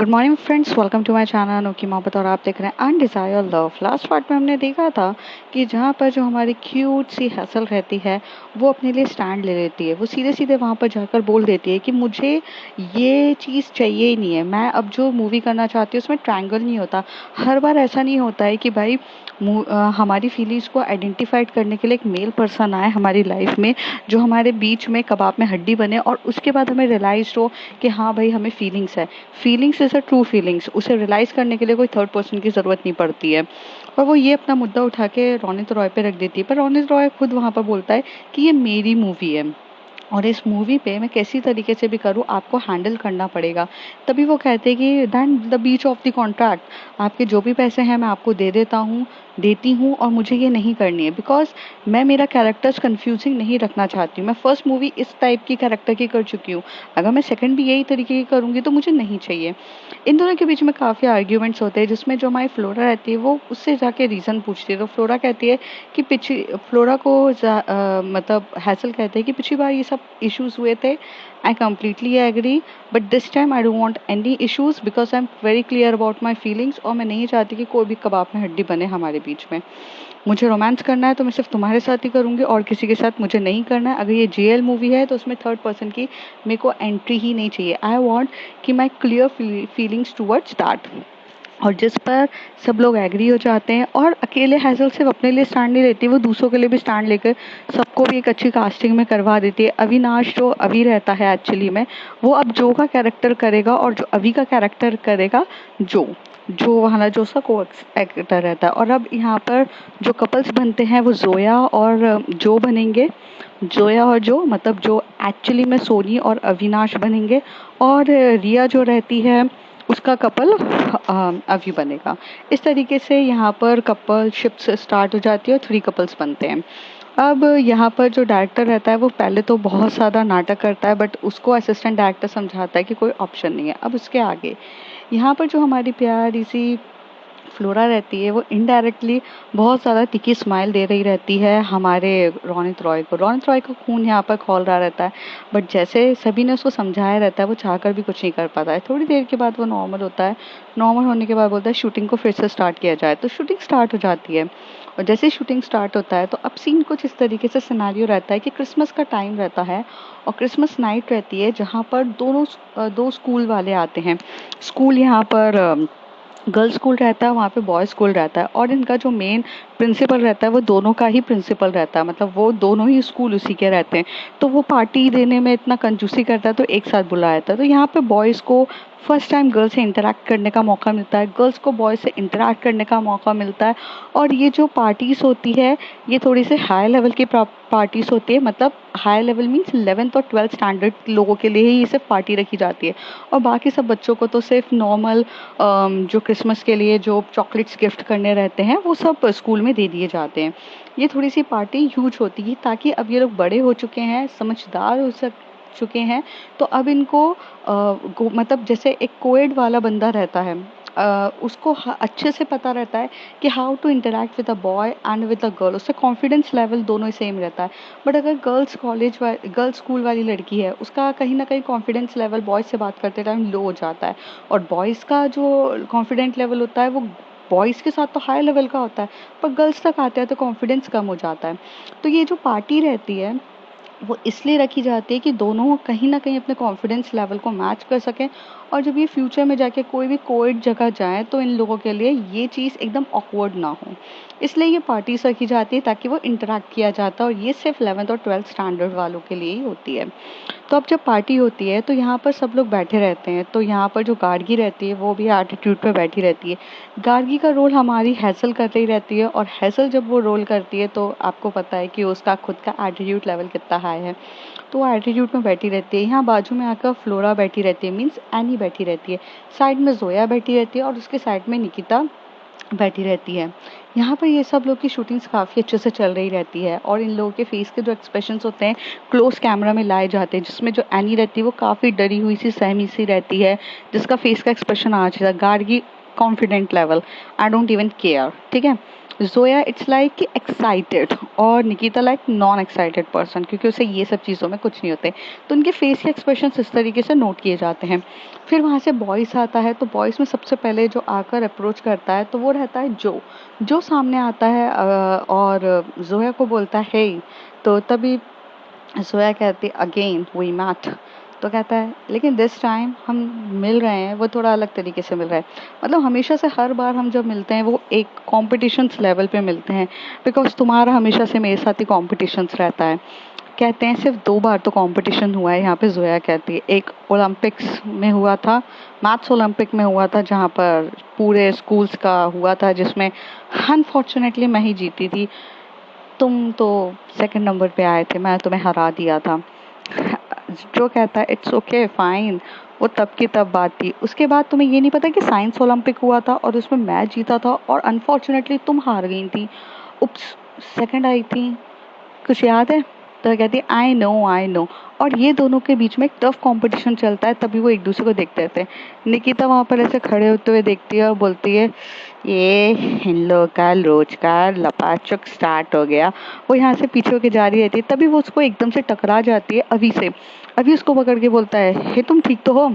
Good morning friends, welcome to my channel Anokhi Mohabbat. और आप देख रहे हैं अनडिजायर लव। लास्ट पार्ट में हमने देखा था कि जहाँ पर जो हमारी क्यूट सी हसल रहती है वो अपने लिए स्टैंड ले लेती है। वो सीधे सीधे वहाँ पर जाकर बोल देती है कि मुझे ये चीज़ चाहिए ही नहीं है। मैं अब जो मूवी करना चाहती हूँ उसमें ट्रायंगल नहीं होता। हर बार ऐसा नहीं होता है कि भाई हमारी फीलिंग्स को आइडेंटिफाइड करने के लिए एक मेल पर्सन आए हमारी लाइफ में, जो हमारे बीच में कबाब में हड्डी बने और उसके बाद हमें रियलाइज हो कि हाँ भाई हमें फीलिंग्स है। Feelings is a true feelings. उसे रियलाइज करने के लिए कोई थर्ड पर्सन की ज़रूरत नहीं पड़ती है। और वो ये अपना मुद्दा उठा के रोनित रॉय पे रख देती है, पर रोनित रॉय खुद वहाँ पर बोलता है कि ये मेरी मूवी है और इस मूवी पे मैं कैसी तरीके से भी करूँ आपको हैंडल करना पड़ेगा। तभी वो कहते हैं कि then the breach of the contract, आपके जो भी पैसे हैं मैं आपको दे देता हूँ, देती हूँ, और मुझे ये नहीं करनी है बिकॉज मैं मेरा कैरेक्टर्स कंफ्यूजिंग नहीं रखना चाहती हूँ। मैं फर्स्ट मूवी इस टाइप की कैरेक्टर की कर चुकी हूँ, अगर मैं सेकंड भी यही तरीके की करूँगी तो मुझे नहीं चाहिए। इन दोनों के बीच में काफ़ी आर्ग्यूमेंट्स होते हैं जिसमें जो हमारी फ्लोरा रहती है वो उससे जाके रीज़न पूछती है। तो फ्लोरा कहती है कि पिछली फ्लोरा को मतलब हैसल कहते हैं कि पिछली बार ये सब इश्यूज हुए थे, I completely agree, but this time I don't want any issues because I am very clear about my feelings. और मैं नहीं चाहती कि कोई भी कबाब में हड्डी बने हमारे बीच में। मुझे रोमांस करना है तो मैं सिर्फ तुम्हारे साथ ही करूंगी और किसी के साथ मुझे नहीं करना है। अगर ये जेएल मूवी है तो उसमें थर्ड पर्सन की मेरे को एंट्री ही नहीं चाहिए। आई वॉन्ट कि माई क्लियर फीलिंग्स टूवर्ड्स दैट। और जिस पर सब लोग एग्री हो जाते हैं। और अकेले हैसल सिर्फ अपने लिए स्टैंड नहीं लेती, वो दूसरों के लिए भी स्टैंड लेकर सबको भी एक अच्छी कास्टिंग में करवा देती है। अविनाश जो अभी रहता है एक्चुअली में, वो अब जो का कैरेक्टर करेगा और जो अभी का कैरेक्टर करेगा जो जो हमारा जो सा को एक्टर रहता है। और अब यहाँ पर जो कपल्स बनते हैं वो जोया और जो बनेंगे। जोया और जो मतलब जो एक्चुअली में सोनी और अविनाश बनेंगे। और रिया जो रहती है उसका कपल अभी बनेगा। इस तरीके से यहाँ पर कपलशिप स्टार्ट हो जाती है और 3 कपल्स बनते हैं। अब यहाँ पर जो डायरेक्टर रहता है वो पहले तो बहुत ज़्यादा नाटक करता है, बट उसको असिस्टेंट डायरेक्टर समझाता है कि कोई ऑप्शन नहीं है। अब उसके आगे यहाँ पर जो हमारी प्यारी सी फ्लोरा रहती है वो इनडायरेक्टली बहुत ज़्यादा तीखी स्माइल दे रही रहती है हमारे रोनित रॉय को। रोनित रॉय का खून यहाँ पर खौल रहा रहता है, बट जैसे सभी ने उसको समझाया रहता है वो चाहकर भी कुछ नहीं कर पाता है। थोड़ी देर के बाद वो नॉर्मल होता है। नॉर्मल होने के बाद बोलता है शूटिंग को फिर से स्टार्ट किया जाए। तो शूटिंग स्टार्ट हो जाती है। और जैसे शूटिंग स्टार्ट होता है तो अब सीन कुछ इस तरीके से सिनेरियो रहता है कि क्रिसमस का टाइम रहता है और क्रिसमस नाइट रहती है जहाँ पर दो स्कूल वाले आते हैं। स्कूल यहाँ पर गर्ल्स स्कूल रहता है, वहाँ पे बॉयज़ स्कूल रहता है। और इनका जो मेन प्रिंसिपल रहता है वो दोनों का ही प्रिंसिपल रहता है, मतलब वो दोनों ही स्कूल उसी के रहते हैं। तो वो पार्टी देने में इतना कंजूसी करता है तो एक साथ बुलाया था। तो यहाँ पे बॉयज़ को फर्स्ट टाइम गर्ल्स से इंटरेक्ट करने का मौका मिलता है, गर्ल्स को बॉयज़ से इंटरेक्ट करने का मौका मिलता है। और ये जो पार्टीज़ होती है ये थोड़ी सी हाई लेवल की पार्टीज़ होती है, मतलब हाई लेवल मीन्स 11th और 12th स्टैंडर्ड लोगों के लिए ही सिर्फ पार्टी रखी जाती है। और बाकी सब बच्चों को तो सिर्फ नॉर्मल जो क्रिसमस के लिए जो चॉकलेट्स गिफ्ट करने रहते हैं वो सब स्कूल में दे दिए जाते हैं। ये थोड़ी सी पार्टी ह्यूज होती है ताकि अब ये लोग बड़े हो चुके हैं, समझदार हो चुके हैं। तो अब इनको मतलब जैसे एक कोएड वाला बंदा रहता है, उसको अच्छे से पता रहता है कि how to interact with a boy and with a girl. उससे कॉन्फिडेंस लेवल दोनों ही सेम रहता है। बट अगर गर्ल्स स्कूल वाली लड़की है उसका कहीं ना कहीं कॉन्फिडेंस लेवल बॉयज़ से बात करते टाइम लो हो जाता है। और बॉयज़ का जो कॉन्फिडेंट लेवल होता है वो बॉयज़ के साथ तो हाई लेवल का होता है, पर गर्ल्स तक आते हैं तो कॉन्फिडेंस कम हो जाता है। तो ये जो पार्टी रहती है वो इसलिए रखी जाती है कि दोनों कहीं ना कहीं अपने कॉन्फिडेंस लेवल को मैच कर सकें। और जब ये फ्यूचर में जाके कोई भी कोविड जगह जाए तो इन लोगों के लिए ये चीज़ एकदम ऑकवर्ड ना हो, इसलिए ये पार्टीज रखी जाती है ताकि वो इंटरेक्ट किया जाता है। और ये सिर्फ 11th और 12th स्टैंडर्ड वालों के लिए ही होती है। तो अब जब पार्टी होती है तो यहाँ पर सब लोग बैठे रहते हैं। तो यहाँ पर जो गार्गी रहती है वो भी एटीट्यूड पे बैठी रहती है। गार्गी का रोल हमारी हैसल कर रही रहती है और हैसल जब वो रोल करती है तो आपको पता है कि उसका खुद का एटीट्यूड लेवल कितना हाई है। तो वो एटीट्यूड में बैठी रहती है। यहाँ बाजू में आकर फ्लोरा बैठी रहती है, मीन्स एनी बैठी रहती है। साइड में जोया बैठी रहती है और उसके साइड में निकिता बैठी रहती है। यहाँ पर ये सब लोग की शूटिंग्स काफ़ी अच्छे से चल रही रहती है और इन लोगों के फेस के जो एक्सप्रेशंस होते हैं क्लोज कैमरा में लाए जाते हैं, जिसमें जो एनी रहती है वो काफ़ी डरी हुई सी सहमी सी रहती है, जिसका फेस का एक्सप्रेशन आ जाता है। Gargi confident level, I don't even care, ठीक है। जोया इट्स लाइक कि एक्साइटेड और Nikita like non excited person, क्योंकि उसे ये सब चीज़ों में कुछ नहीं होते। तो उनके फेस के एक्सप्रेशन इस तरीके से नोट किए जाते हैं। फिर वहाँ से बॉयस आता है, तो बॉयस में सबसे पहले जो आकर अप्रोच करता है तो वो रहता है जो सामने आता है और जोया को बोलता है हे। तो तभी जोया कहती अगेन वी मैट। तो कहता है लेकिन दिस टाइम हम मिल रहे हैं वो थोड़ा अलग तरीके से मिल रहा है। मतलब हमेशा से हर बार हम जब मिलते हैं वो एक कॉम्पिटिशन्स लेवल पे मिलते हैं, बिकॉज तुम्हारा हमेशा से मेरे साथ ही कॉम्पिटिशन्स रहता है। कहते हैं सिर्फ 2 बार तो कंपटीशन हुआ है यहाँ पे, जोया कहती है। एक ओलंपिक्स में हुआ था, मैथ्स ओलंपिक में हुआ था, जहाँ पर पूरे स्कूल्स का हुआ था, जिसमें अनफॉर्चुनेटली मैं ही जीती थी। तुम तो सेकंड नंबर पे आए थे, मैं तुम्हें हरा दिया था। जो कहता है इट्स ओके फाइन, वो तब की तब बात थी। उसके बाद तुम्हें ये नहीं पता कि साइंस ओलंपिक हुआ था और उसमें मैं जीता था और अनफॉर्चुनेटली तुम हार गई थी। उप्स, सेकंड आई थी, कुछ याद है? तो कहती है आई नो। और ये दोनों के बीच में एक टफ कंपटीशन चलता है, तभी वो एक दूसरे को देखते रहते हैं। निकिता वहां पर ऐसे खड़े होते हुए देखती है और बोलती है ये इन लोग का रोज का लपाचक स्टार्ट हो गया। वो यहाँ से पीछे होके जा रही रहती है, तभी वो उसको एकदम से टकरा जाती है अभी से। अभी उसको पकड़ के बोलता है हे तुम ठीक तो हो?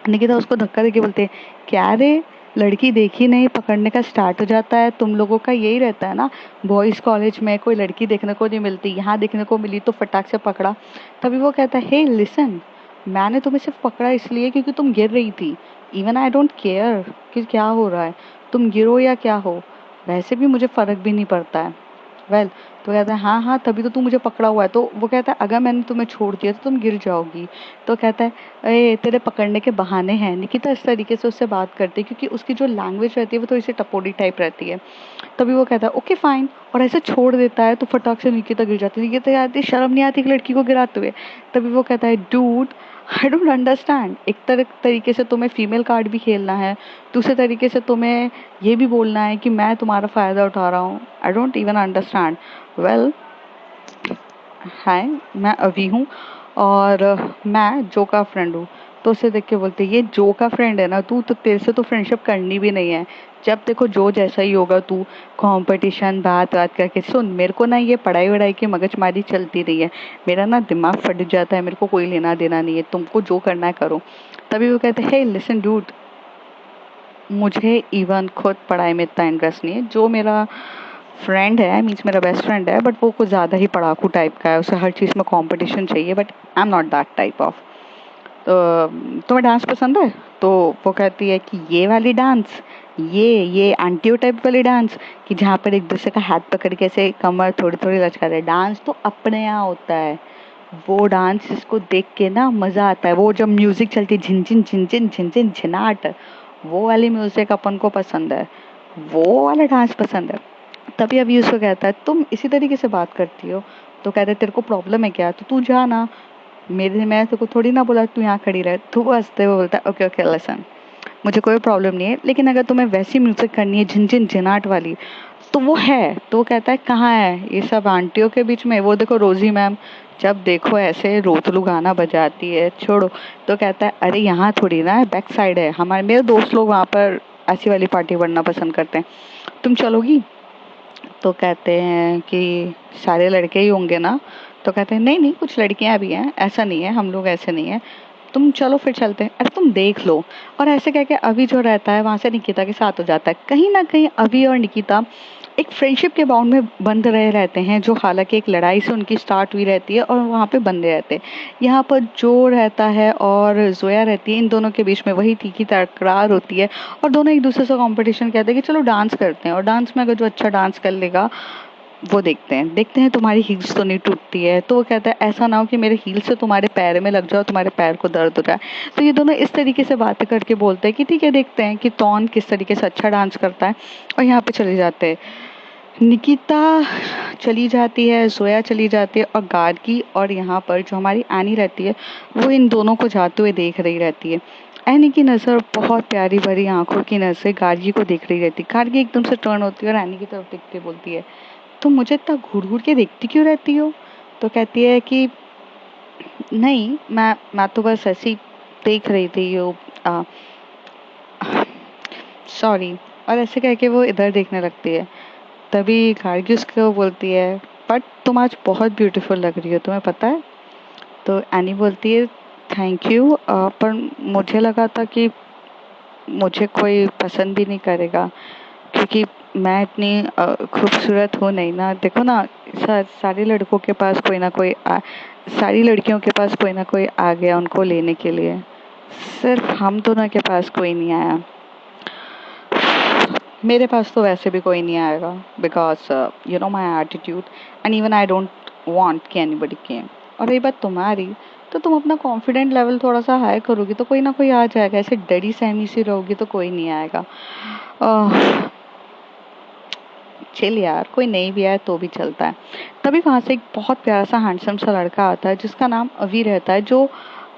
निकिता उसको धक्का देके बोलते हैं क्या रे, लड़की देखी नहीं पकड़ने का स्टार्ट हो जाता है। तुम लोगों का यही रहता है ना, बॉयज कॉलेज में कोई लड़की देखने को नहीं मिलती, यहाँ देखने को मिली तो फटाक से पकड़ा। तभी वो कहता है हे लिसन, मैंने तुम्हें सिर्फ पकड़ा इसलिए क्योंकि तुम गिर रही थी। इवन आई डोंट केयर कि क्या हो रहा है, तुम गिरो या क्या हो, वैसे भी मुझे फर्क भी नहीं पड़ता है। वेल तो कहता है हाँ हाँ तभी तो तू मुझे पकड़ा हुआ है। तो वो कहता है अगर मैंने तुम्हें छोड़ दिया तो तुम गिर जाओगी। तो कहता है अरे तेरे पकड़ने के बहाने हैं। निकिता इस तरीके से उससे बात करती है क्योंकि उसकी जो लैंग्वेज रहती है वो थोड़ी सी टपोरी टाइप रहती है। तभी वो कहता है ओके फाइन और ऐसे छोड़ देता है। तो फटाक से निकिता गिर जाती है। निकिता कहती है शर्म नहीं आती एक लड़की को गिराते हुए? तभी वो कहता है डूड आई डोंट अंडरस्टैंड, एक तरीके से तुम्हें फीमेल कार्ड भी खेलना है, दूसरे तरीके से तुम्हें ये भी बोलना है कि मैं तुम्हारा फ़ायदा उठा रहा हूँ। I don't even understand. Well हाय, मैं अभी हूँ और मैं जो का फ्रेंड हूँ। तो उसे देख के बोलते ये जो का फ्रेंड है ना तू, तो तेरे से तो फ्रेंडशिप करनी भी नहीं है। जब देखो जो जैसा ही होगा तू कंपटीशन बात बात करके सुन। मेरे को ना ये पढ़ाई वढ़ाई की मगजमारी चलती रही है, मेरा ना दिमाग फट जाता है, मेरे को कोई लेना देना नहीं है, तुमको जो करना है करो। तभी वो कहते हैं हे लिसन डूड, मुझे इवन खुद पढ़ाई में इतना इंटरेस्ट नहीं है। जो मेरा फ्रेंड है मीन्स मेरा बेस्ट फ्रेंड है, बट वो कुछ ज़्यादा ही पढ़ाकू टाइप का है, उसे हर चीज़ में कंपटीशन चाहिए, but I am not that type of. तो तुम्हें डांस पसंद है? तो वो कहती है कि ये वाली डांस, ये आंटियों टाइप वाली डांस, कि जहाँ पर एक दूसरे का हाथ पकड़ के ऐसे कमर थोड़ी थोड़ी लचका रहे। डांस तो अपने यहाँ होता है, वो डांस जिसको देख के ना मज़ा आता है, वो जब म्यूजिक चलती है झिनझिन झिनझिन झिनझिन झिनाट, वो वाली म्यूजिक अपन को पसंद है, वो वाला डांस पसंद है। तभी अभी उसको कहता है तुम इसी तरीके से बात करती हो। तो कहता है तेरे को प्रॉब्लम है क्या, तो तू जा ना, मेरे मैं तेरे को थोड़ी ना बोला तू यहाँ खड़ी रहे। तो वो हंसते हुए बोलता है ओके ओके लिसन, मुझे कोई प्रॉब्लम नहीं है, लेकिन अगर तुम्हें वैसी म्यूजिक करनी है झिनझिन झिनाट वाली तो वो है। तो वो कहता है कहाँ है ये सब आंटियों के बीच में, वो देखो रोजी मैम जब देखो ऐसे रोतलू गाना बजाती है, छोड़ो। तो कहता है अरे यहाँ थोड़ी ना है, बैक साइड है, हमारे मेरे दोस्त लोग वहाँ पर ऐसी वाली पार्टी करना पसंद करते हैं, तुम चलोगी? तो कहते हैं कि सारे लड़के ही होंगे ना? तो कहते हैं नहीं नहीं कुछ लड़कियां भी हैं, ऐसा नहीं है, हम लोग ऐसे नहीं है, तुम चलो फिर चलते हैं, अरे तुम देख लो। और ऐसे कह के अभी जो रहता है वहां से निकिता के साथ हो जाता है। कहीं ना कहीं अभी और निकिता एक फ्रेंडशिप के बाउंड में बंध रहे रहते हैं, जो हालांकि एक लड़ाई से उनकी स्टार्ट हुई रहती है और वहाँ पे बंधे रहते हैं। यहाँ पर जो रहता है और जोया रहती है, इन दोनों के बीच में वही तीखी तकरार होती है और दोनों एक दूसरे से कंपटीशन कहते हैं कि चलो डांस करते हैं, और डांस में अगर जो अच्छा डांस कर लेगा वो देखते हैं तुम्हारी हील्स तो नहीं टूटती है। तो वो कहता है ऐसा ना हो कि मेरे हील से तुम्हारे पैर में लग जाओ, तुम्हारे पैर को दर्द हो जाए। तो ये दोनों इस तरीके से बातें करके बोलते हैं कि ठीक है देखते हैं कि कौन किस तरीके से अच्छा डांस करता है, और यहाँ पे चले जाते हैं। निकिता चली जाती है, जोया चली जाती है, और गार्गी और यहाँ पर जो हमारी एनी रहती है वो इन दोनों को जाते हुए देख रही रहती है। एनी की नज़र बहुत प्यारी भरी आंखों की नज़र गार्गी को देख रही रहती है। गार्गी एकदम से टर्न होती है और एनी की तरफ देखते बोलती है तुम मुझे इतना घूर घूर के देखती क्यों रहती हो? तो कहती है कि नहीं मैं तो बस ऐसी देख रही थी वो, सॉरी। और ऐसे कह के वो इधर देखने लगती है। तभी गार्गी उसको बोलती है, बट तुम आज बहुत ब्यूटीफुल लग रही हो, तुम्हें पता है? तो एनी बोलती है, थैंक यू, पर मुझे लगा था कि मुझे कोई पसंद भी नहीं करेगा, क्योंकि मैं इतनी खूबसूरत हूँ नहीं ना। देखो ना, सारे लड़कों के पास कोई ना कोई सारी लड़कियों के पास कोई ना कोई आ गया उनको लेने के लिए, सिर्फ हम दोनों के पास कोई नहीं आया। मेरे पास तो वैसे भी कोई नहीं आएगा, because you know my attitude, and even I don't want कि एनीबडी केम। और रही बात तुम्हारी, तो तुम अपना कॉन्फिडेंट लेवल थोड़ा सा हाई करोगी तो कोई ना कोई आ जाएगा, ऐसे डरी सहमी सी रहोगी तो कोई नहीं आएगा। चिल यार, कोई नहीं भी आए तो भी चलता है। तभी वहाँ से एक बहुत प्यारा सा हैंडसम सा लड़का आता है जिसका नाम अवी रहता है, जो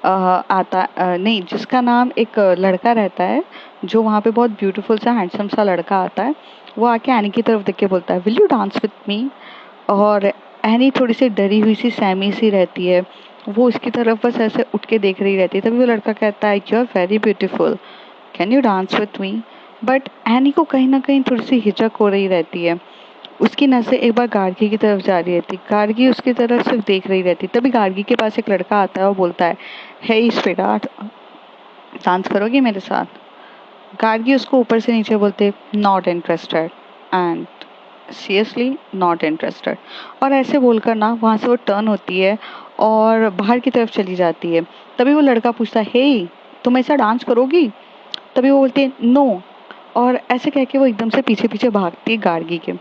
नहीं, जिसका नाम एक लड़का रहता है, जो वहाँ पे बहुत ब्यूटीफुल सा हैंडसम सा लड़का आता है। वो आके एनी की तरफ देख के बोलता है, विल यू डांस विथ मी? और एनी थोड़ी सी डरी हुई सी सहमी सी रहती है, वो उसकी तरफ बस ऐसे उठ के देख रही रहती है। तभी वो लड़का कहता है, you are very beautiful, can you dance with me? But Annie को कहीं ना कहीं थोड़ी सी हिचक हो रही रहती है। उसकी नज़र एक बार गार्गी की तरफ जा रही रहती, गार्गी उसकी तरफ सिर्फ देख रही रहती। तभी गार्गी के पास एक लड़का आता है और बोलता है, हे स्वीटहार्ट, डांस करोगी मेरे साथ? गार्गी उसको ऊपर से नीचे बोलते, not interested, and seriously not interested. और ऐसे बोलकर ना वहाँ से वो टर्न होती है और बाहर की तरफ चली जाती है। तभी वो लड़का पूछता है, हे तुम ऐसा डांस करोगी? तभी वो बोलती है, नो। और ऐसे कह के वो एकदम से पीछे पीछे भागती है गार्गी के।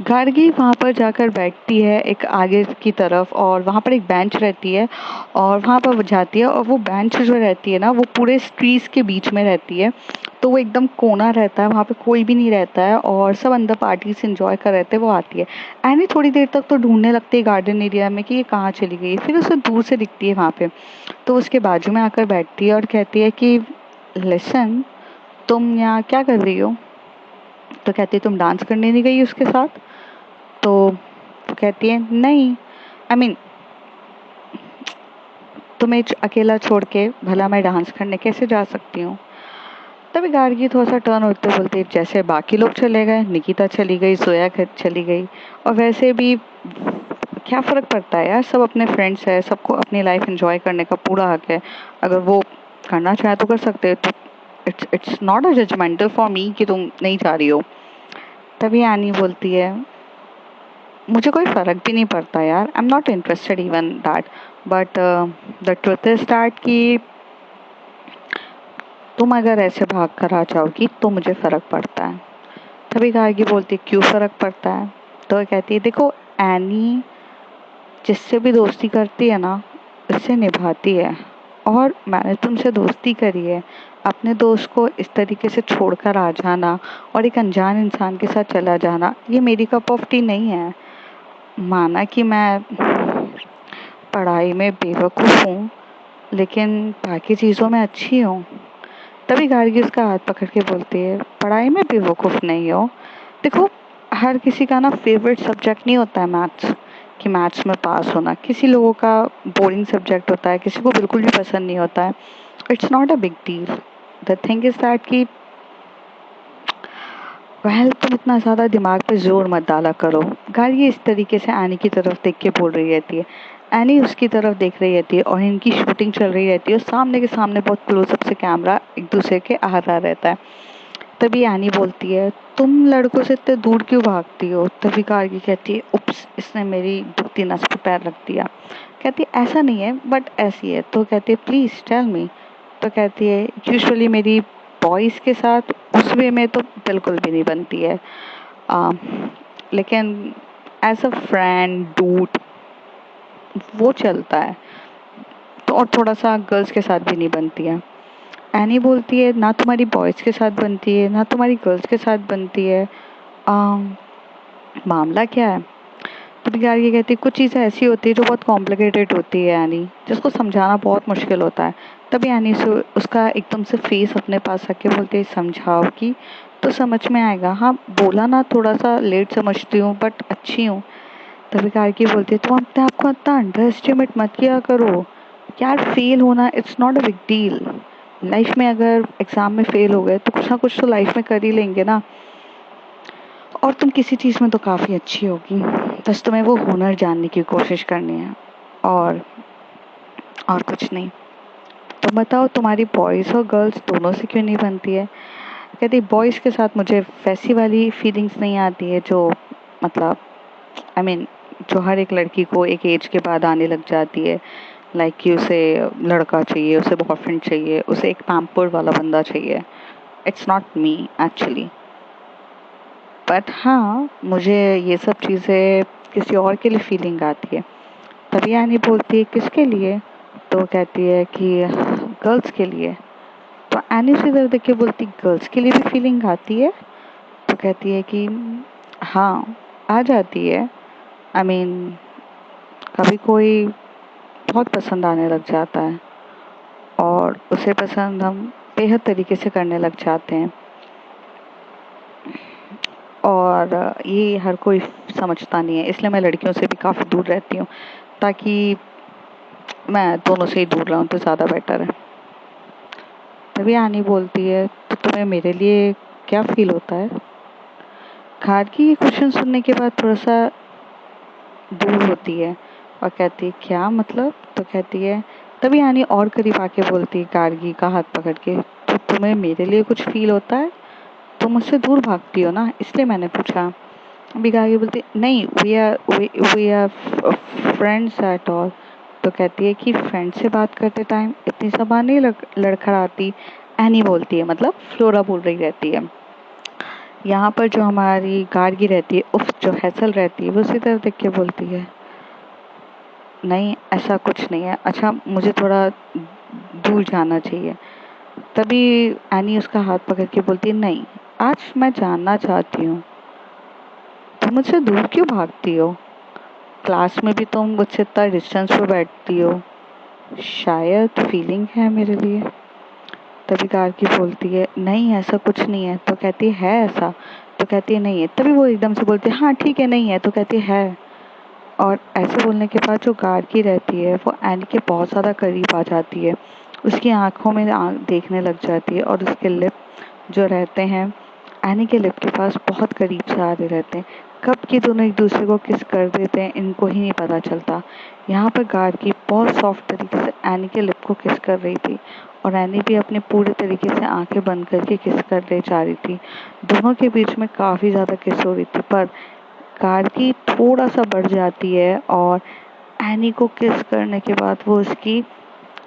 गार्गी वहाँ पर जाकर बैठती है एक आगे की तरफ, और वहाँ पर एक बेंच रहती है, और वहाँ पर वो जाती है, और वो बेंच जो रहती है ना, वो पूरे ट्रीज के बीच में रहती है। तो वो एकदम कोना रहता है, वहाँ पे कोई भी नहीं रहता है, और सब अंदर पार्टी से इंजॉय कर रहे थे। वो आती है, एनी थोड़ी देर तक तो ढूंढने लगती है गार्डन एरिया में कि ये कहाँ चली गई। फिर उसे दूर से दिखती है वहाँ पे, तो उसके बाजू में आकर बैठती है और कहती है कि लिसन, तुम यहाँ क्या कर रही हो? तो कहती है, तुम डांस करने नहीं गई उसके साथ? तो वो कहती है, नहीं, आई मीन तुम्हें अकेला छोड़ के भला मैं डांस करने कैसे जा सकती हूँ? तभी गार्गी थोड़ा सा टर्न होते बोलते, जैसे बाकी लोग चले गए, निकिता चली गई, जोया चली गई, और वैसे भी क्या फ़र्क पड़ता है यार, सब अपने फ्रेंड्स है, सबको अपनी लाइफ एंजॉय करने का पूरा हक है। अगर वो करना चाहे तो कर सकते हैं, तो it's not a judgemental for me कि तुम नहीं जा रही हो। तभी एनी बोलती है, मुझे कोई फ़र्क भी नहीं पड़ता यार, I am not interested even that, but the truth is that कि तुम अगर ऐसे भाग कर आ जाओगी तो मुझे फ़र्क पड़ता है। तभी गार्गी बोलती, क्यों फ़र्क पड़ता है? तो वो कहती है, देखो एनी जिससे भी दोस्ती करती है ना, उससे निभाती है, और मैंने तुमसे दोस्ती करी है। अपने दोस्त को इस तरीके से छोड़कर आ जाना और एक अनजान इंसान के साथ चला जाना, ये मेरी कप ऑफ टी नहीं है। माना कि मैं पढ़ाई में बेवकूफ़ हूँ, लेकिन बाकी चीज़ों में अच्छी हूँ। तभी गार्गी उसका हाथ पकड़ के बोलती है, पढ़ाई में बेवकूफ़ नहीं हो। देखो, हर किसी का ना फेवरेट सब्जेक्ट नहीं होता है मैथ्स, कि मैथ्स में पास होना। किसी लोगों का बोरिंग सब्जेक्ट होता है, किसी को बिल्कुल भी पसंद नहीं होता है। It's not a big deal. The thing is that कि तुम इतना ज़्यादा दिमाग पे जोर मत डाला करो। गार्गी इस तरीके से एनी की तरफ देख के बोल रही रहती है। एनी उसकी तरफ देख रही रहती है, और इनकी शूटिंग चल रही रहती है, और सामने के सामने बहुत क्लोजअप से कैमरा एक दूसरे के आ रहा रहता है। तभी एनी बोलती है, तुम लड़कों से इतने दूर क्यों भागती हो? तभी गार्गी कहती है, उप्स, इसने मेरी दुखती नस पे पैर रख दिया। कहती है, ऐसा नहीं है, बट ऐसी है। तो कहती है, प्लीज़ टेल मी। तो कहती है, यूजुअली मेरी बॉयज़ के साथ उस वे में तो बिल्कुल भी नहीं बनती है, आ, लेकिन एज अ फ्रेंड डूड वो चलता है। तो और थोड़ा सा गर्ल्स के साथ भी नहीं बनती है। एनी बोलती है, ना तुम्हारी बॉयज़ के साथ बनती है, ना तुम्हारी गर्ल्स के साथ बनती है, आ, मामला क्या है? तो यार ये कहती है, कुछ चीज़ें ऐसी होती है जो बहुत कॉम्प्लिकेटेड होती है यानी, जिसको समझाना बहुत मुश्किल होता है। तभी यानी से उसका एकदम से फेस अपने पास रख के बोलती है, समझाओगी तो समझ में आएगा। हाँ, बोला ना, थोड़ा सा लेट समझती हूँ बट अच्छी हूँ। तभी कार्की बोलती है, तुम अपने आप को इतना अंडर एस्टिमेट मत किया करो यार, फेल होना it's not a big deal. Life में अगर एग्ज़ाम में फेल हो गए तो कुछ ना कुछ तो लाइफ में कर ही लेंगे ना। और तुम किसी चीज़ में तो काफ़ी अच्छी होगी, बस तुम्हें वो हुनर जानने की कोशिश करनी है, और और कुछ नहीं। तो बताओ तुम्हारी बॉयज़ और गर्ल्स दोनों से क्यों नहीं बनती है? कहती बॉयज़ के साथ मुझे वैसी वाली फीलिंग्स नहीं आती है जो, मतलब आई मीन जो हर एक लड़की को एक एज के बाद आने लग जाती है। लाइक कि उसे लड़का चाहिए, उसे बॉयफ्रेंड चाहिए, उसे एक पैम्पर्ड वाला बंदा चाहिए। It's not me actually. But हाँ, मुझे ये सब चीज़ें किसी और के लिए फीलिंग आती है। तभी यानी बोलती है किसके लिए? तो कहती है कि गर्ल्स के लिए। तो एनी उसे इधर देख के बोलती गर्ल्स के लिए भी फीलिंग आती है? तो कहती है कि हाँ, आ जाती है। आई मीन कभी कोई बहुत पसंद आने लग जाता है और उसे पसंद हम बेहद तरीके से करने लग जाते हैं, और ये हर कोई समझता नहीं है। इसलिए मैं लड़कियों से भी काफ़ी दूर रहती हूँ, ताकि मैं दोनों से ही दूर रहूँ तो ज़्यादा बेटर है। तभी आनी बोलती है तो तुम्हें मेरे लिए क्या फील होता है? खारकी ये क्वेश्चन सुनने के बाद थोड़ा सा दूर होती है और कहती है क्या मतलब? तो कहती है, तभी आनी और करीब आके बोलती है गार्गी का हाथ पकड़ के, तो तुम्हें मेरे लिए कुछ फील होता है? तुम मुझसे दूर भागती हो ना, इसलिए मैंने पूछा। अभी गार्गी बोलती नहीं, we are friends at all. तो कहती है कि फ्रेंड से बात करते टाइम इतनी जबान नहीं लड़खड़ाती। एनी बोलती है, मतलब फ्लोरा बोल रही रहती है। यहाँ पर जो हमारी गार्गी रहती है, उफ, जो हैसल रहती है, वो उसी तरफ देख के बोलती है नहीं, ऐसा कुछ नहीं है। अच्छा, मुझे थोड़ा दूर जाना चाहिए। तभी एनी उसका हाथ पकड़ के बोलती है नहीं, आज मैं जानना चाहती हूँ तुम मुझसे दूर क्यों भागती हो? क्लास में भी तुम मुझसे इतना डिस्टेंस पे बैठती हो, शायद फीलिंग है मेरे लिए। तभी गार्गी बोलती है नहीं, ऐसा कुछ नहीं है। तो कहती है ऐसा? तो कहती है नहीं है। तभी वो एकदम से बोलती है हाँ ठीक है, नहीं है। तो कहती है। और ऐसे बोलने के बाद जो गार्गी रहती है वो एनी के बहुत ज़्यादा करीब आ जाती है, उसकी आंखों में देखने लग जाती है, और उसके लिप जो रहते हैं एनी के लिप के पास बहुत करीब से आ रहे रहते हैं। कब के दोनों एक दूसरे को किस कर देते हैं इनको ही नहीं पता चलता। यहाँ पर गार्गी बहुत सॉफ्ट तरीके से एनी के लिप को किस कर रही थी, और एनी भी अपने पूरे तरीके से आंखें बंद करके किस कर ले जा रही थी। दोनों के बीच में काफ़ी ज़्यादा किस हो रही थी, पर गार्गी थोड़ा सा बढ़ जाती है और एनी को किस करने के बाद वो उसकी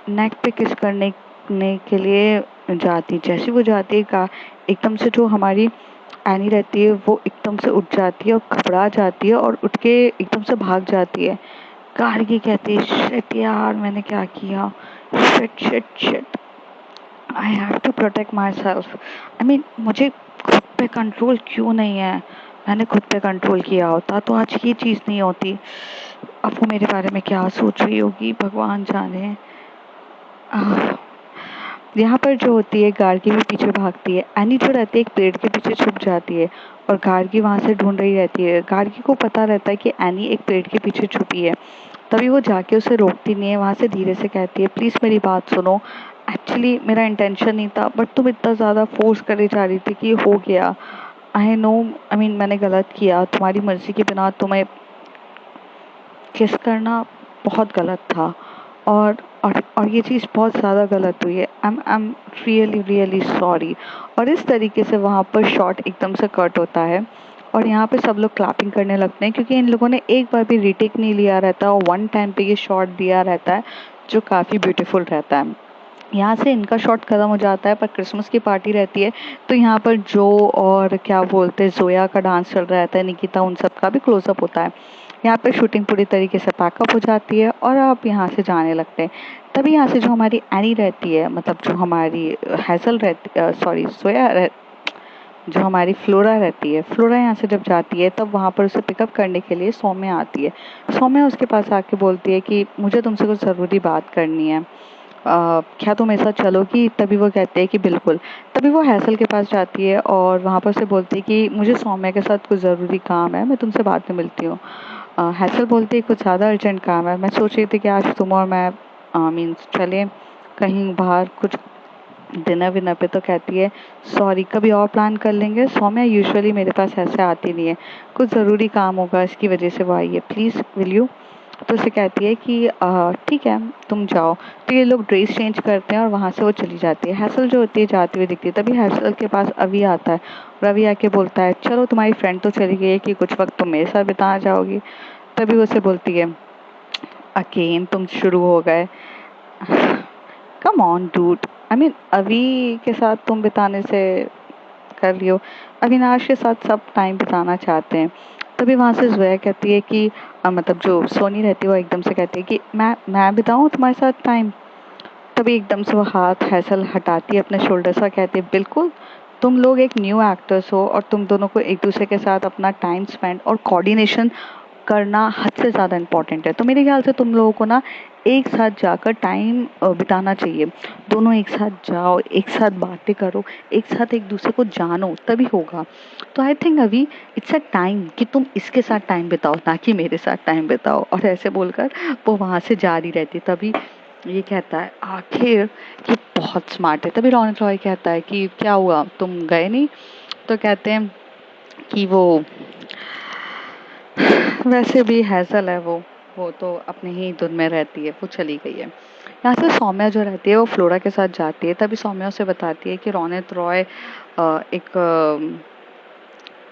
नेक पे किस करने के लिए जाती। जैसे वो जाती है का एकदम से जो हमारी एनी रहती है वो एकदम से उठ जाती है और घबरा जाती है और उठ के एकदम से भाग जाती है। गार्गी कहती है शिट यार, मैंने क्या किया, shit shit shit, I have to protect myself. I mean मुझे खुद पे कंट्रोल क्यों नहीं है? मैंने खुद पे कंट्रोल किया होता तो आज ये चीज़ नहीं होती। अब वो मेरे बारे में क्या सोच रही होगी भगवान जाने। आह, यहाँ पर जो होती है गार्गी भी पीछे भागती है। एनी जो रहती है एक पेड़ के पीछे छुप जाती है और गार्गी वहाँ से ढूंढ रही रहती है। गार्गी को पता रहता है कि एनी एक पेड़ के पीछे छुपी है। तभी वो जाके उसे रोकती नहीं है, वहाँ से धीरे से कहती है प्लीज़ मेरी बात सुनो, एक्चुअली मेरा इंटेंशन नहीं था, बट तुम इतना ज़्यादा फोर्स करे जा रही थी कि हो गया। आई नो, आई मीन मैंने गलत किया, तुम्हारी मर्जी के बिना तुम्हें किस करना बहुत गलत था, और ये चीज़ बहुत ज़्यादा गलत हुई है। I am really really sorry. और इस तरीके से वहाँ पर शॉट एकदम से कट होता है और यहाँ पे सब लोग क्लैपिंग करने लगते हैं, क्योंकि इन लोगों ने एक बार भी रीटेक नहीं लिया रहता और वन टाइम पे ये शॉट दिया रहता है जो काफ़ी ब्यूटीफुल रहता है। यहाँ से इनका शॉट खत्म हो जाता है, पर क्रिसमस की पार्टी रहती है तो यहाँ पर जो और क्या बोलते हैं जोया का डांस चल रहा रहता है, निकिता, उन सब का भी क्लोजअप होता है। यहाँ पे शूटिंग पूरी तरीके से पैकअप हो जाती है और आप यहाँ से जाने लगते हैं। तभी यहाँ से जो हमारी एनी रहती है, मतलब जो हमारी हैसल रहती, सॉरी जो हमारी फ्लोरा रहती है, फ्लोरा यहाँ से जब जाती है तब वहाँ पर उसे पिकअप करने के लिए सौम्या आती है। सौम्या उसके पास आके बोलती है कि मुझे तुमसे कुछ ज़रूरी बात करनी है, क्या तुम ऐसा चलोगी? तभी वो कहते हैं कि बिल्कुल। तभी वो हैसल के पास जाती है और वहाँ पर से बोलती है कि मुझे सौम्या के साथ कुछ ज़रूरी काम है, मैं तुमसे बाद में मिलती हूँ। हैसल बोलती है कुछ ज़्यादा अर्जेंट काम है, मैं सोच रही थी कि आज तुम और मैं मीन्स चलें कहीं बाहर, कुछ डिनर विनर पे तो कहती है सॉरी कभी और प्लान कर लेंगे, सौम्या यूजुअली मेरे पास ऐसे आती नहीं है, कुछ ज़रूरी काम होगा इसकी वजह से वो आई है, प्लीज़ विल यू। तो उसे कहती है कि ठीक है तुम जाओ। तो ये लोग ड्रेस चेंज करते हैं और वहाँ से वो चली जाती है। हैसल जो होती है जाती हुई दिखती है, तभी हैसल के पास अभी आता है और अभी आके बोलता है चलो तुम्हारी फ्रेंड तो चली गई है कि कुछ वक्त तुम मेरे साथ बिताना चाहोगी। तभी वो उसे बोलती है अगेन तुम शुरू हो गए, come on dude, I mean अभी के साथ तुम बिताने से कर लियो, अविनाश के साथ सब टाइम बिताना चाहते हैं। तभी वहाँ से जोया कहती है कि मतलब जो सोनी रहती है वो एकदम से कहती है कि मैं बिताऊँ तुम्हारे साथ टाइम। तभी एकदम से वो हाथ हैसल हटाती है अपने शोल्डर से, कहती है बिल्कुल, तुम लोग एक न्यू एक्टर्स हो और तुम दोनों को एक दूसरे के साथ अपना टाइम स्पेंड और कोऑर्डिनेशन करना हद से ज़्यादा इम्पोर्टेंट है। तो मेरे ख्याल से तुम लोगों को ना एक साथ जाकर टाइम बिताना चाहिए। दोनों एक साथ जाओ, एक साथ बातें करो, एक साथ एक दूसरे को जानो, तभी होगा। तो आई थिंक अभी इट्स अ टाइम कि तुम इसके साथ टाइम बिताओ ना कि मेरे साथ टाइम बिताओ। और ऐसे बोलकर वो वहाँ से जा रही रहती। तभी ये कहता है आखिर ये बहुत स्मार्ट है। तभी रॉन रॉय कहता है कि क्या हुआ तुम गए नहीं। तो कहते हैं कि वो वैसे भी हैसल है, वो तो अपने ही धुन में रहती है, वो चली गई है। यहाँ से सौम्या जो रहती है वो फ्लोरा के साथ जाती है। तभी सौम्या उसे बताती है कि रोनित रॉय एक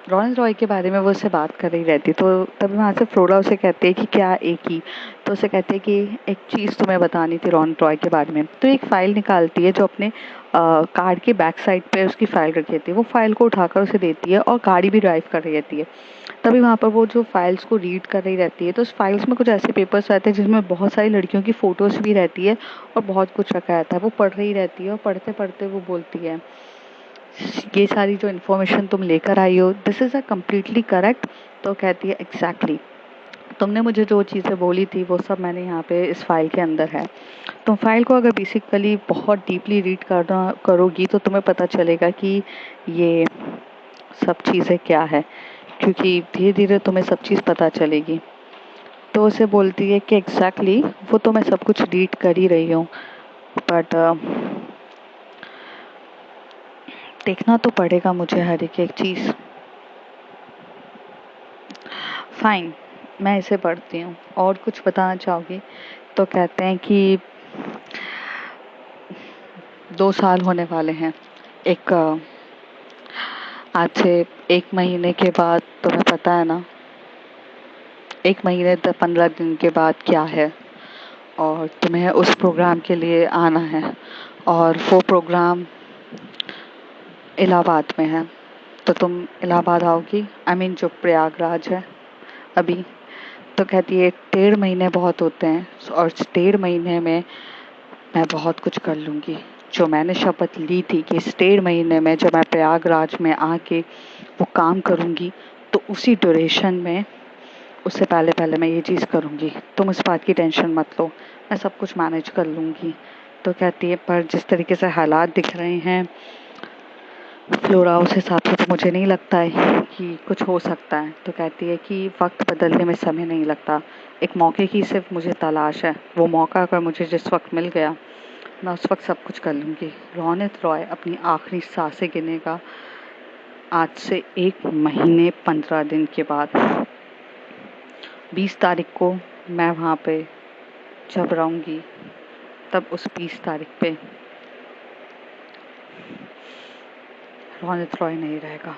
रॉनित रॉय के बारे में वो उससे बात कर रही रहती। तो तभी वहाँ से फ्लोरा उसे कहती है कि क्या एक ही। तो उसे कहते हैं कि एक चीज़ तुम्हें बतानी थी रोनित रॉय के बारे में। तो एक फ़ाइल निकालती है जो अपने कार के बैक साइड पे उसकी फ़ाइल रखी रहती है। वो फ़ाइल को उठाकर उसे देती है और गाड़ी भी ड्राइव कर रही रहती है। तभी वहाँ पर वो जो फाइल्स को रीड कर रही रहती है, तो उस फाइल्स में कुछ ऐसे पेपर्स रहते हैं जिसमें बहुत सारी लड़कियों की फ़ोटोज़ भी रहती है और बहुत कुछ रखा रहता है। वो पढ़ रही रहती है और पढ़ते-पढ़ते वो बोलती है ये सारी जो इन्फॉर्मेशन तुम लेकर आई हो this is a completely correct. तो कहती है एग्जैक्टली तुमने मुझे जो चीज़ें बोली थी वो सब मैंने यहाँ पे इस फाइल के अंदर है। तुम फाइल को अगर बेसिकली बहुत डीपली रीड करना करोगी तो तुम्हें पता चलेगा कि ये सब चीज़ें क्या है, क्योंकि धीरे धीरे तुम्हें सब चीज़ पता चलेगी। तो उसे बोलती है कि एग्जैक्टली वो तो मैं सब कुछ रीड कर ही रही हूँ, बट देखना तो पड़ेगा मुझे हर एक चीज़। फाइन, मैं इसे पढ़ती हूँ, और कुछ बताना चाहोगी। तो कहते हैं कि 2 साल होने वाले हैं। एक आज से 1 महीने के बाद, तुम्हें पता है ना 1 महीने 15 दिन के बाद क्या है, और तुम्हें उस प्रोग्राम के लिए आना है और वो प्रोग्राम इलाहाबाद में है। तो तुम इलाहाबाद आओगी, आई मीन जो प्रयागराज है अभी। तो कहती है 1.5 महीने बहुत होते हैं और इस 1.5 महीने में मैं बहुत कुछ कर लूँगी। जो मैंने शपथ ली थी कि इस 1.5 महीने में जब मैं प्रयागराज में आके वो काम करूँगी तो उसी ड्यूरेशन में उससे पहले पहले मैं ये चीज़ करूँगी। तुम इस बात की टेंशन मत लो, मैं सब कुछ मैनेज कर लूँगी। तो कहती है पर जिस तरीके से हालात दिख रहे हैं फ्लोरा, उस हिसाब से तो मुझे नहीं लगता है कि कुछ हो सकता है। तो कहती है कि वक्त बदलने में समय नहीं लगता, एक मौके की सिर्फ मुझे तलाश है। वो मौका अगर मुझे जिस वक्त मिल गया मैं उस वक्त सब कुछ कर लूँगी। रोनित रॉय अपनी आखिरी सांसें गिनेगा आज से 1 महीने 15 दिन के बाद। 20 तारीख को मैं वहाँ पे जब रहूँगी तब उस 20 तारीख पे रोनित रॉय नहीं रहेगा।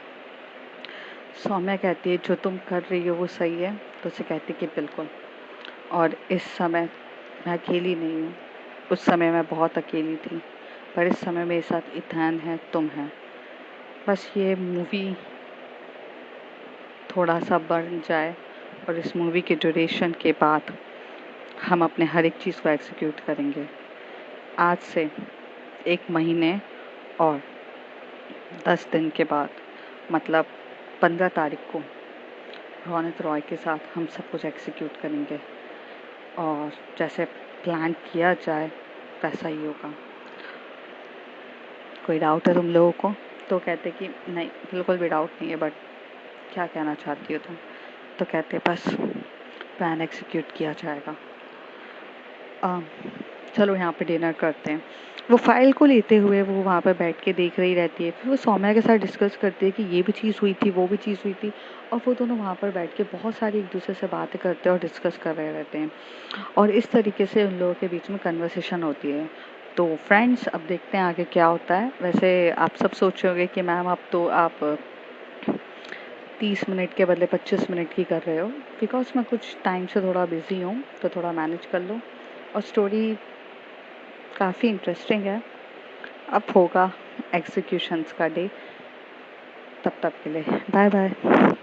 सौम्या कहती है जो तुम कर रही हो वो सही है। तो उसे कहती है कि बिल्कुल, और इस समय मैं अकेली नहीं हूँ, उस समय मैं बहुत अकेली थी, पर इस समय मेरे साथ इथान है, तुम है। बस ये मूवी थोड़ा सा बन जाए और इस मूवी के ड्यूरेशन के बाद हम अपने हर एक चीज़ को एग्जीक्यूट करेंगे। आज से 1 महीने और 10 दिन के बाद, मतलब 15 तारीख को रोनित रॉय के साथ हम सब कुछ एग्जीक्यूट करेंगे और जैसे प्लान किया जाए वैसा ही होगा। कोई डाउट है तुम लोगों को? तो कहते कि नहीं, बिल्कुल भी डाउट नहीं है, बट क्या कहना चाहती हो तुम? तो कहते बस प्लान एग्जीक्यूट किया जाएगा। चलो यहाँ पे डिनर करते हैं। वो फाइल को लेते हुए वो वहाँ पर बैठ के देख रही रहती है। फिर वो सौम्या के साथ डिस्कस करती है कि ये भी चीज़ हुई थी, वो भी चीज़ हुई थी, और वो दोनों वहाँ पर बैठ के बहुत सारी एक दूसरे से बातें करते हैं और डिस्कस कर रहे रहते हैं, और इस तरीके से उन लोगों के बीच में कन्वर्सेशन होती है। तो फ्रेंड्स, अब देखते हैं आगे क्या होता है। वैसे आप सब सोच रहे होंगे कि मैम अब तो आप 30 मिनट के बदले 25 मिनट की कर रहे हो, बिकॉज मैं कुछ टाइम से थोड़ा बिजी हूँ, तो थोड़ा मैनेज कर लो। और स्टोरी काफ़ी इंटरेस्टिंग है। अब होगा एग्जीक्यूशंस का डे। तब तक के लिए बाय बाय।